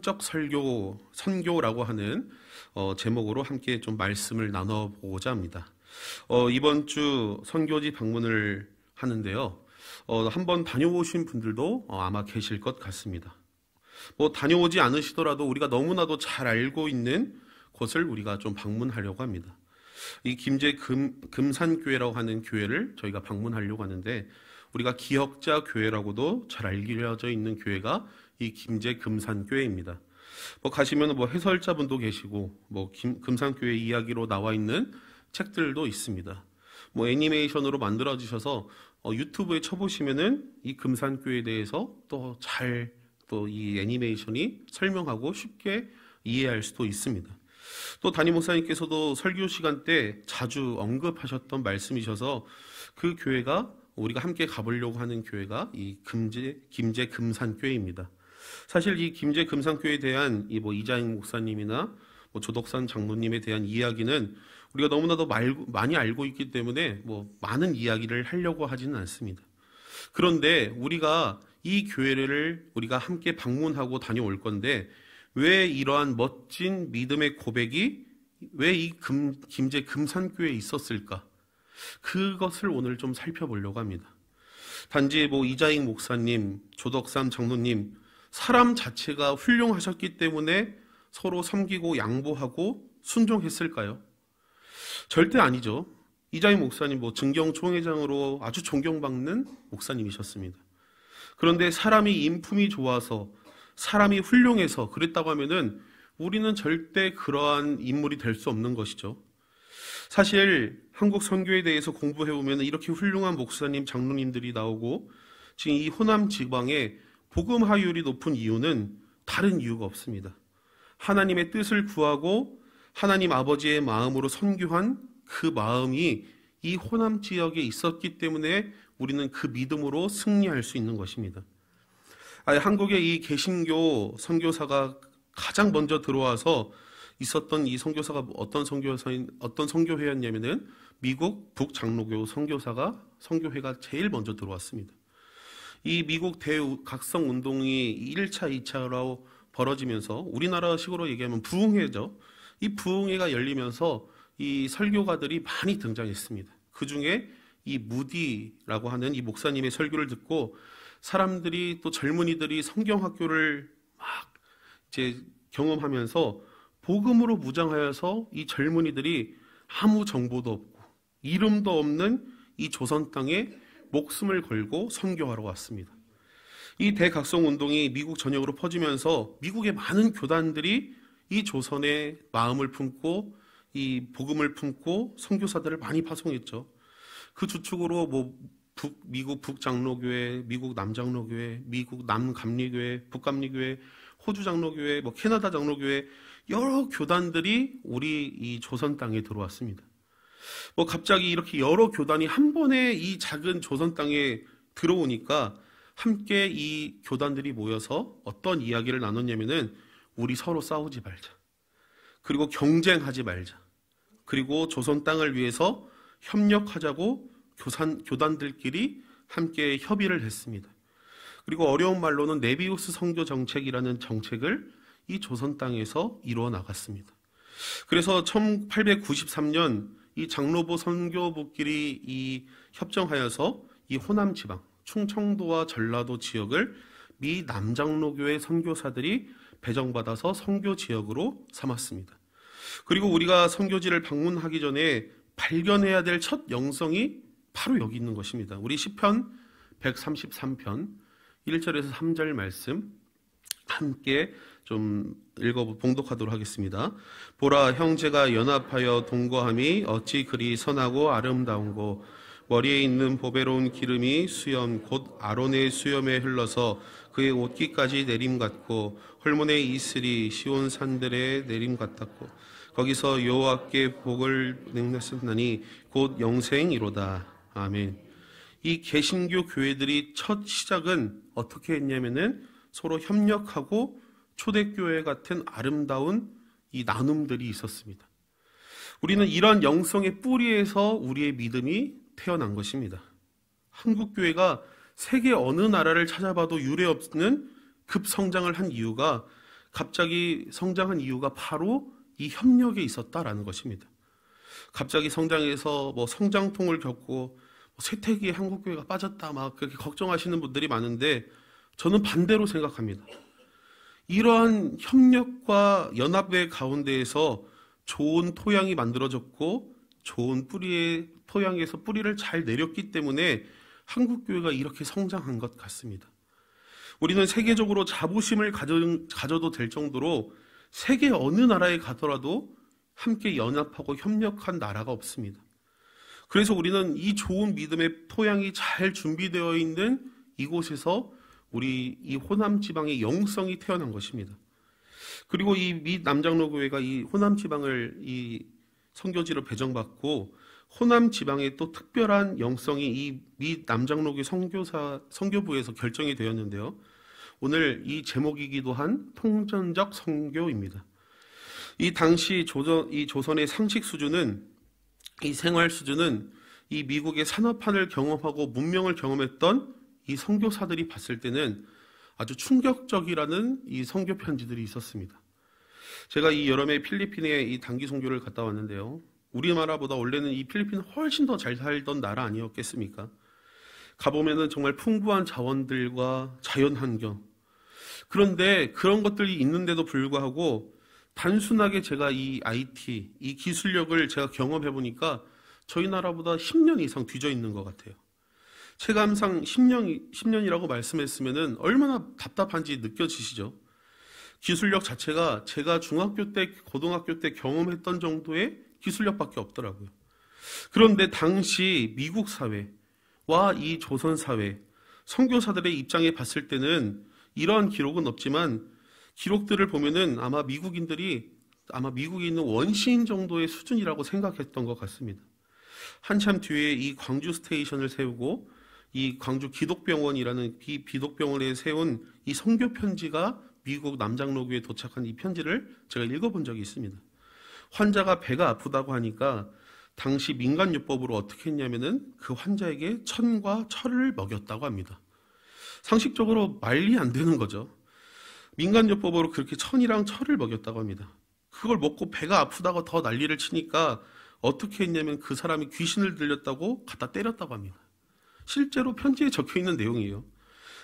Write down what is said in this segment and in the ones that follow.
적 선교라고 하는 제목으로 함께 좀 말씀을 나눠보고자 합니다. 이번 주 선교지 방문을 하는데요. 한번 다녀오신 분들도 아마 계실 것 같습니다. 다녀오지 않으시더라도 우리가 너무나도 잘 알고 있는 곳을 우리가 좀 방문하려고 합니다. 이 김제 금산교회라고 하는 교회를 저희가 방문하려고 하는데, 우리가 기역자 교회라고도 잘 알려져 있는 교회가 이 김제 금산교회입니다. 가시면 해설자분도 계시고, 금산교회 이야기로 나와 있는 책들도 있습니다. 애니메이션으로 만들어지셔서 유튜브에 쳐보시면은 이 금산교회에 대해서 또 이 애니메이션이 설명하고 쉽게 이해할 수도 있습니다. 또 담임 목사님께서도 설교 시간 때 자주 언급하셨던 말씀이셔서, 그 교회가 우리가 함께 가보려고 하는 교회가 이 김제 금산교회입니다. 사실 이 김제 금산교회에 대한 이자익 목사님이나 조덕산 장로님에 대한 이야기는 우리가 너무나도 많이 알고 있기 때문에 많은 이야기를 하려고 하지는 않습니다. 그런데 우리가 이 교회를 우리가 함께 방문하고 다녀올 건데, 왜 이러한 멋진 믿음의 고백이 왜 이 김제 금산교회에 있었을까? 그것을 오늘 좀 살펴보려고 합니다. 단지 이자익 목사님, 조덕삼 장로님, 사람 자체가 훌륭하셨기 때문에 서로 섬기고 양보하고 순종했을까요? 절대 아니죠. 이자익 목사님 증경총회장으로 아주 존경받는 목사님이셨습니다. 그런데 사람이 인품이 좋아서, 사람이 훌륭해서 그랬다고 하면은 우리는 절대 그러한 인물이 될 수 없는 것이죠. 사실 한국 선교에 대해서 공부해보면 이렇게 훌륭한 목사님, 장로님들이 나오고 지금 이 호남 지방에 복음 화율이 높은 이유는 다른 이유가 없습니다. 하나님의 뜻을 구하고 하나님 아버지의 마음으로 선교한 그 마음이 이 호남 지역에 있었기 때문에 우리는 그 믿음으로 승리할 수 있는 것입니다. 한국의 이 개신교 선교사가 가장 먼저 들어와서 있었던 이 선교사가 어떤 선교회였냐면은 미국 북장로교 선교회가 제일 먼저 들어왔습니다. 이 미국 대각성 운동이 1차, 2차로 벌어지면서 우리나라식으로 얘기하면 부흥회죠. 이 부흥회가 열리면서 이 설교가들이 많이 등장했습니다. 그 중에 이 무디라고 하는 이 목사님의 설교를 듣고 사람들이, 또 젊은이들이 성경학교를 막 이제 경험하면서 복음으로 무장하여서 이 젊은이들이 아무 정보도 없고 이름도 없는 이 조선 땅에 목숨을 걸고 선교하러 왔습니다. 이 대각성 운동이 미국 전역으로 퍼지면서 미국의 많은 교단들이 이 조선의 마음을 품고 이 복음을 품고 선교사들을 많이 파송했죠. 그 주축으로 미국 북장로교회, 미국 남장로교회, 미국 남감리교회, 북감리교회, 호주 장로교회, 캐나다 장로교회, 여러 교단들이 우리 이 조선 땅에 들어왔습니다. 갑자기 이렇게 여러 교단이 한 번에 이 작은 조선 땅에 들어오니까 함께 이 교단들이 모여서 어떤 이야기를 나눴냐면은, 우리 서로 싸우지 말자. 그리고 경쟁하지 말자. 그리고 조선 땅을 위해서 협력하자고 교단들끼리 함께 협의를 했습니다. 그리고 어려운 말로는 네비우스 선교 정책이라는 정책을 이 조선 땅에서 이루어 나갔습니다. 그래서 1893년 이 장로부 선교부끼리 이 협정하여서 이 호남 지방, 충청도와 전라도 지역을 미 남장로교회 선교사들이 배정받아서 선교 지역으로 삼았습니다. 그리고 우리가 선교지를 방문하기 전에 발견해야 될 첫 영성이 바로 여기 있는 것입니다. 우리 시편 133편 1절에서 3절 말씀 함께 좀 봉독하도록 하겠습니다. 보라, 형제가 연합하여 동거함이 어찌 그리 선하고 아름다운고, 머리에 있는 보배로운 기름이 수염 곧 아론의 수염에 흘러서 그의 옷깃까지 내림 같고, 홀몬의 이슬이 시온 산들의 내림 같았고, 거기서 여호와께 복을 맹났었나니 곧 영생이로다. 아멘. 이 개신교 교회들이 첫 시작은 어떻게 했냐면은 서로 협력하고 초대교회 같은 아름다운 이 나눔들이 있었습니다. 우리는 이런 영성의 뿌리에서 우리의 믿음이 태어난 것입니다. 한국교회가 세계 어느 나라를 찾아봐도 유례없는 급성장을 한 이유가 갑자기 성장한 이유가 바로 이 협력에 있었다라는 것입니다. 갑자기 성장해서 뭐 성장통을 겪고 쇠퇴기에 한국교회가 빠졌다 막 그렇게 걱정하시는 분들이 많은데 저는 반대로 생각합니다. 이러한 협력과 연합의 가운데에서 좋은 토양이 만들어졌고 좋은 뿌리의 토양에서 뿌리를 잘 내렸기 때문에 한국교회가 이렇게 성장한 것 같습니다. 우리는 세계적으로 자부심을 가져도 될 정도로 세계 어느 나라에 가더라도 함께 연합하고 협력한 나라가 없습니다. 그래서 우리는 이 좋은 믿음의 토양이 잘 준비되어 있는 이곳에서 우리 이 호남 지방의 영성이 태어난 것입니다. 그리고 이 미 남장로교회가 이 호남 지방을 이 선교지로 배정받고 호남 지방의 또 특별한 영성이 이 미 남장로교회 선교부에서 결정이 되었는데요. 오늘 이 제목이기도 한 통전적 선교입니다. 이 당시 이 조선의 상식 수준은, 이 생활 수준은 이 미국의 산업화를 경험하고 문명을 경험했던 이 선교사들이 봤을 때는 아주 충격적이라는 이 선교 편지들이 있었습니다. 제가 이 여름에 필리핀에 이 단기 선교를 갔다 왔는데요. 우리나라보다 원래는 이 필리핀은 훨씬 더 잘 살던 나라 아니었겠습니까? 가보면은 정말 풍부한 자원들과 자연 환경. 그런데 그런 것들이 있는데도 불구하고 단순하게 제가 이 IT, 이 기술력을 제가 경험해 보니까 저희 나라보다 10년 이상 뒤져 있는 것 같아요. 체감상 10년이라고 말씀했으면은 얼마나 답답한지 느껴지시죠? 기술력 자체가 제가 중학교 때, 고등학교 때 경험했던 정도의 기술력밖에 없더라고요. 그런데 당시 미국 사회와 이 조선 사회, 선교사들의 입장에 봤을 때는 이러한 기록은 없지만 기록들을 보면은 아마 미국에 있는 원시인 정도의 수준이라고 생각했던 것 같습니다. 한참 뒤에 이 광주 스테이션을 세우고 이 광주 기독병원이라는 비독병원에 세운 이 선교 편지가 미국 남장로교에 도착한 이 편지를 제가 읽어본 적이 있습니다. 환자가 배가 아프다고 하니까 당시 민간요법으로 어떻게 했냐면은 그 환자에게 천과 철을 먹였다고 합니다. 상식적으로 말이 안 되는 거죠. 민간요법으로 그렇게 천이랑 철을 먹였다고 합니다. 그걸 먹고 배가 아프다고 더 난리를 치니까 어떻게 했냐면 그 사람이 귀신을 들렸다고 갖다 때렸다고 합니다. 실제로 편지에 적혀 있는 내용이에요.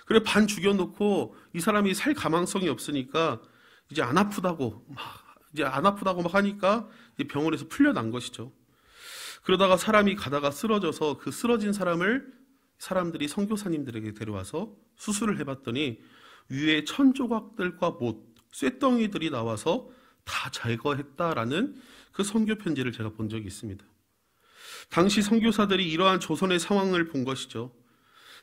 그래 반 죽여놓고 이 사람이 살 가망성이 없으니까 이제 안 아프다고 막 하니까 병원에서 풀려난 것이죠. 그러다가 사람이 가다가 쓰러져서 그 쓰러진 사람들이 선교사님들에게 데려와서 수술을 해봤더니 위에 천 조각들과 못, 쇳덩이들이 나와서 다 제거했다라는 그 선교 편지를 제가 본 적이 있습니다. 당시 선교사들이 이러한 조선의 상황을 본 것이죠.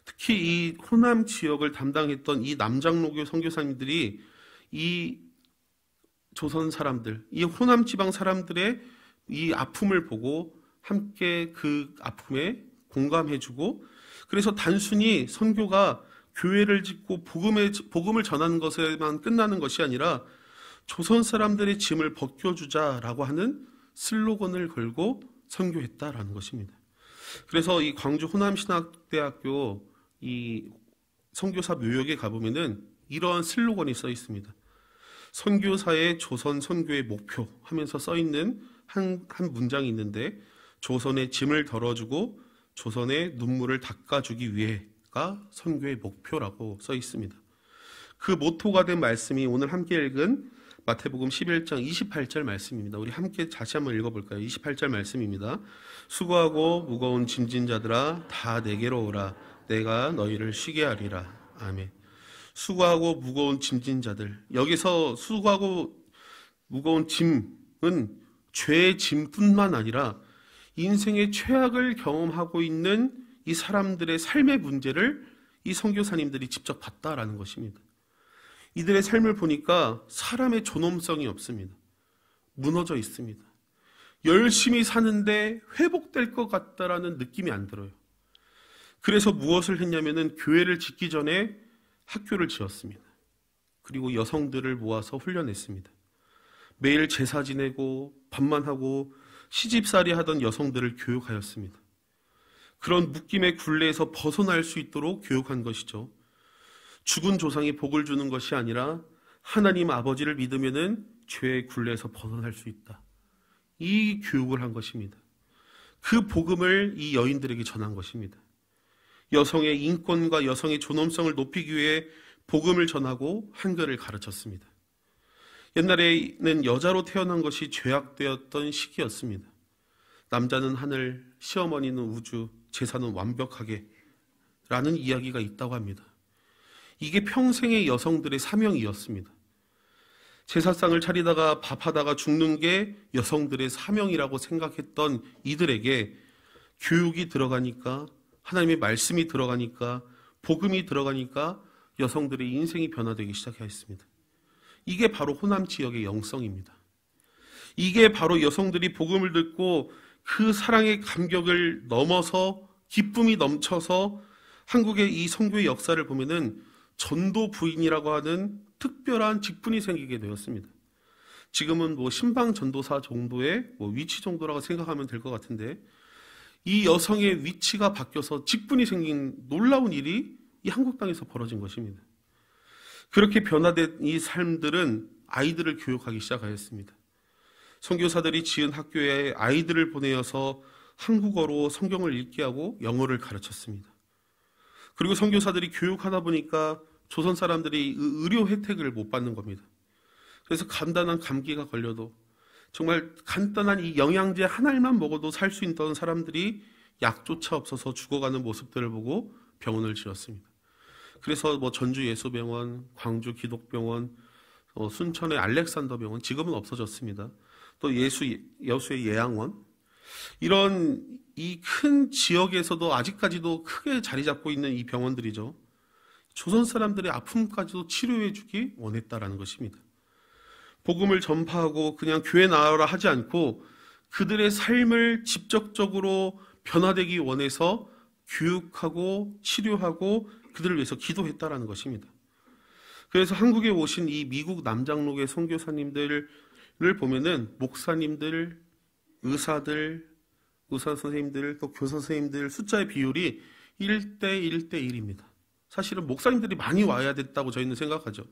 특히 이 호남 지역을 담당했던 이 남장로교 선교사님들이 이 조선 사람들, 이 호남 지방 사람들의 이 아픔을 보고 함께 그 아픔에 공감해주고, 그래서 단순히 선교가 교회를 짓고 복음을 전하는 것에만 끝나는 것이 아니라 조선 사람들의 짐을 벗겨주자라고 하는 슬로건을 걸고 선교했다라는 것입니다. 그래서 이 광주 호남신학대학교 이 선교사 묘역에 가보면은 이러한 슬로건이 써 있습니다. 선교사의 조선 선교의 목표 하면서 써 있는 한 문장이 있는데, 조선의 짐을 덜어주고 조선의 눈물을 닦아주기 위해가 선교의 목표라고 써 있습니다. 그 모토가 된 말씀이 오늘 함께 읽은 마태복음 11장 28절 말씀입니다. 우리 함께 다시 한번 읽어볼까요? 28절 말씀입니다. 수고하고 무거운 짐진 자들아 다 내게로 오라. 내가 너희를 쉬게 하리라. 아멘. 수고하고 무거운 짐진 자들. 여기서 수고하고 무거운 짐은 죄의 짐뿐만 아니라 인생의 최악을 경험하고 있는 이 사람들의 삶의 문제를 이 선교사님들이 직접 봤다라는 것입니다. 이들의 삶을 보니까 사람의 존엄성이 없습니다. 무너져 있습니다. 열심히 사는데 회복될 것 같다라는 느낌이 안 들어요. 그래서 무엇을 했냐면은 교회를 짓기 전에 학교를 지었습니다. 그리고 여성들을 모아서 훈련했습니다. 매일 제사 지내고 밥만 하고 시집살이 하던 여성들을 교육하였습니다. 그런 묶임의 굴레에서 벗어날 수 있도록 교육한 것이죠. 죽은 조상이 복을 주는 것이 아니라 하나님 아버지를 믿으면은 죄의 굴레에서 벗어날 수 있다. 이 교육을 한 것입니다. 그 복음을 이 여인들에게 전한 것입니다. 여성의 인권과 여성의 존엄성을 높이기 위해 복음을 전하고 한글을 가르쳤습니다. 옛날에는 여자로 태어난 것이 죄악되었던 시기였습니다. 남자는 하늘, 시어머니는 우주, 제사는 완벽하게 라는 이야기가 있다고 합니다. 이게 평생의 여성들의 사명이었습니다. 제사상을 차리다가 밥하다가 죽는 게 여성들의 사명이라고 생각했던 이들에게 교육이 들어가니까, 하나님의 말씀이 들어가니까, 복음이 들어가니까 여성들의 인생이 변화되기 시작했습니다. 이게 바로 호남 지역의 영성입니다. 이게 바로 여성들이 복음을 듣고 그 사랑의 감격을 넘어서 기쁨이 넘쳐서 한국의 이 선교의 역사를 보면은 전도 부인이라고 하는 특별한 직분이 생기게 되었습니다. 지금은 신방 전도사 정도의 위치 정도라고 생각하면 될 것 같은데, 이 여성의 위치가 바뀌어서 직분이 생긴 놀라운 일이 이 한국 땅에서 벌어진 것입니다. 그렇게 변화된 이 삶들은 아이들을 교육하기 시작하였습니다. 선교사들이 지은 학교에 아이들을 보내어서 한국어로 성경을 읽게 하고 영어를 가르쳤습니다. 그리고 선교사들이 교육하다 보니까 조선 사람들이 의료 혜택을 못 받는 겁니다. 그래서 간단한 감기가 걸려도, 정말 간단한 이 영양제 하나만 먹어도 살 수 있던 사람들이 약조차 없어서 죽어가는 모습들을 보고 병원을 지었습니다. 그래서 전주 예수병원, 광주 기독병원, 순천의 알렉산더 병원, 지금은 없어졌습니다. 또 여수의 예양원, 이런 이 큰 지역에서도 아직까지도 크게 자리 잡고 있는 이 병원들이죠. 조선 사람들의 아픔까지도 치료해주기 원했다라는 것입니다. 복음을 전파하고 그냥 교회 나와라 하지 않고 그들의 삶을 직접적으로 변화되기 원해서 교육하고 치료하고 그들을 위해서 기도했다라는 것입니다. 그래서 한국에 오신 이 미국 남장록의 선교사님들을 보면은 목사님들, 의사 선생님들, 또 교사 선생님들 숫자의 비율이 1대 1대 1입니다. 사실은 목사님들이 많이 와야 됐다고 저희는 생각하죠.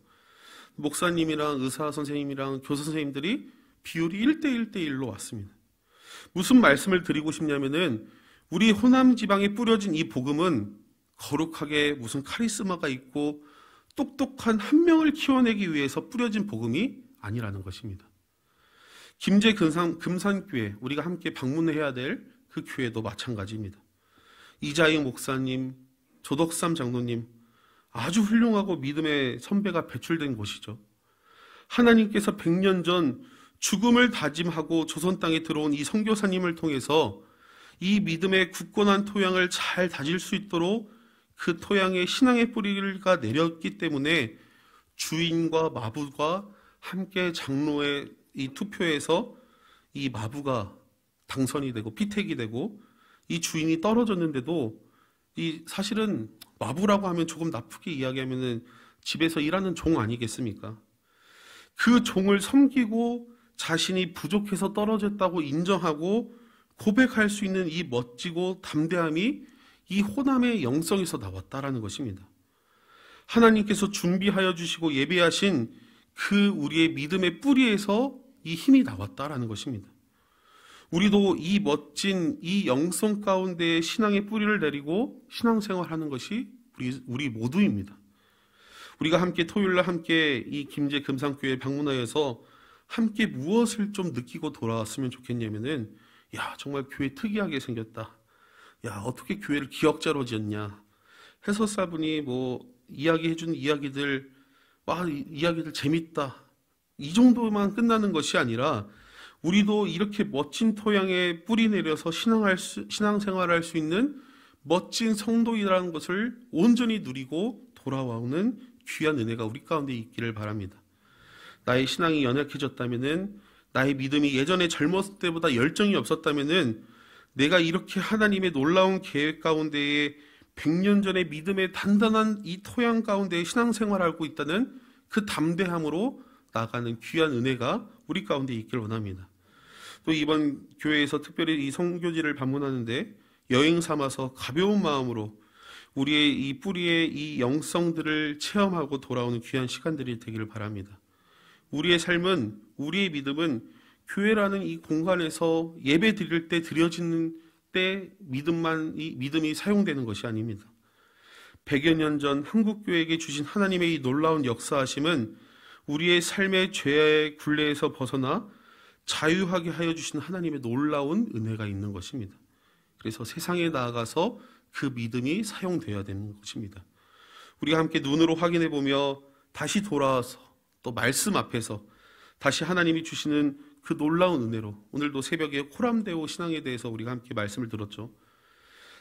목사님이랑 의사 선생님이랑 교사 선생님들이 비율이 1대 1대 1로 왔습니다. 무슨 말씀을 드리고 싶냐면은 우리 호남 지방에 뿌려진 이 복음은 거룩하게 무슨 카리스마가 있고 똑똑한 한 명을 키워내기 위해서 뿌려진 복음이 아니라는 것입니다. 김제 금산교회, 우리가 함께 방문해야 될 그 교회도 마찬가지입니다. 이자익 목사님, 조덕삼 장로님, 아주 훌륭하고 믿음의 선배가 배출된 곳이죠. 하나님께서 100년 전 죽음을 다짐하고 조선 땅에 들어온 이 선교사님을 통해서 이 믿음의 굳건한 토양을 잘 다질 수 있도록 그 토양에 신앙의 뿌리가 내렸기 때문에 주인과 마부가 함께 장로의 이 투표에서 이 마부가 당선이 되고 피택이 되고 이 주인이 떨어졌는데도 이 사실은 마부라고 하면 조금 나쁘게 이야기하면은 집에서 일하는 종 아니겠습니까? 그 종을 섬기고 자신이 부족해서 떨어졌다고 인정하고 고백할 수 있는 이 멋지고 담대함이 이 호남의 영성에서 나왔다라는 것입니다. 하나님께서 준비하여 주시고 예배하신 그 우리의 믿음의 뿌리에서 이 힘이 나왔다라는 것입니다. 우리도 이 멋진 이 영성 가운데 신앙의 뿌리를 내리고 신앙생활하는 것이 우리 모두입니다. 우리가 함께 토요일날 함께 이 김제 금산교회 방문하여서 함께 무엇을 좀 느끼고 돌아왔으면 좋겠냐면은, 야, 정말 교회 특이하게 생겼다. 야, 어떻게 교회를 기역자로 지었냐. 해설사분이 이야기해준 이야기들, 이야기들 재밌다. 이 정도만 끝나는 것이 아니라 우리도 이렇게 멋진 토양에 뿌리 내려서 신앙생활할 수 있는 멋진 성도이라는 것을 온전히 누리고 돌아오는 귀한 은혜가 우리 가운데 있기를 바랍니다. 나의 신앙이 연약해졌다면은, 나의 믿음이 예전에 젊었을 때보다 열정이 없었다면은, 내가 이렇게 하나님의 놀라운 계획 가운데에 100년 전에 믿음의 단단한 이 토양 가운데 신앙생활하고 있다는 그 담대함으로 나아가는 귀한 은혜가 우리 가운데 있기를 원합니다. 또 이번 교회에서 특별히 이 선교지를 방문하는데 여행 삼아서 가벼운 마음으로 우리의 이 뿌리의 이 영성들을 체험하고 돌아오는 귀한 시간들이 되기를 바랍니다. 우리의 삶은, 우리의 믿음은 교회라는 이 공간에서 예배 드릴 때 드려지는 때 믿음이 사용되는 것이 아닙니다. 100여 년 전 한국교회에게 주신 하나님의 이 놀라운 역사하심은 우리의 삶의 죄의 굴레에서 벗어나 자유하게 하여 주신 하나님의 놀라운 은혜가 있는 것입니다. 그래서 세상에 나아가서 그 믿음이 사용되어야 되는 것입니다. 우리가 함께 눈으로 확인해 보며 다시 돌아와서 또 말씀 앞에서 다시 하나님이 주시는 그 놀라운 은혜로, 오늘도 새벽에 코람데오 신앙에 대해서 우리가 함께 말씀을 들었죠.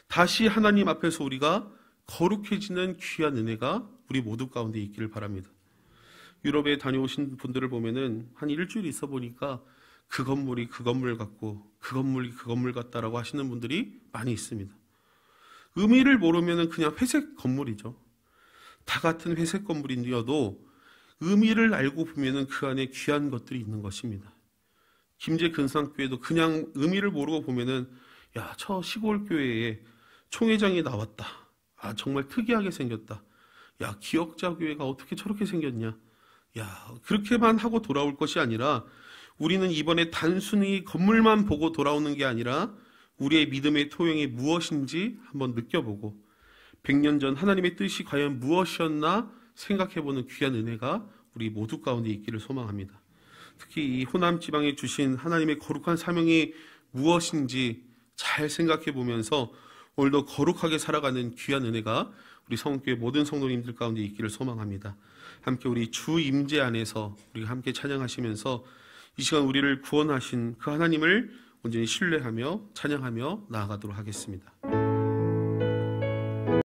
다시 하나님 앞에서 우리가 거룩해지는 귀한 은혜가 우리 모두 가운데 있기를 바랍니다. 유럽에 다녀오신 분들을 보면은 한 일주일 있어 보니까 그 건물이 그 건물 같고 그 건물이 그 건물 같다라고 하시는 분들이 많이 있습니다. 의미를 모르면은 그냥 회색 건물이죠. 다 같은 회색 건물이어도 의미를 알고 보면은 그 안에 귀한 것들이 있는 것입니다. 김제 근산교회도 그냥 의미를 모르고 보면은 야, 저 시골 교회에 총회장이 나왔다. 아, 정말 특이하게 생겼다. 야, 기억자 교회가 어떻게 저렇게 생겼냐. 야, 그렇게만 하고 돌아올 것이 아니라 우리는 이번에 단순히 건물만 보고 돌아오는 게 아니라 우리의 믿음의 토양이 무엇인지 한번 느껴보고 100년 전 하나님의 뜻이 과연 무엇이었나 생각해보는 귀한 은혜가 우리 모두 가운데 있기를 소망합니다. 특히 이 호남 지방에 주신 하나님의 거룩한 사명이 무엇인지 잘 생각해 보면서 오늘도 거룩하게 살아가는 귀한 은혜가 우리 성교회 모든 성도님들 가운데 있기를 소망합니다. 함께 우리 주 임재 안에서 우리가 함께 찬양하시면서 이 시간 우리를 구원하신 그 하나님을 온전히 신뢰하며 찬양하며 나아가도록 하겠습니다.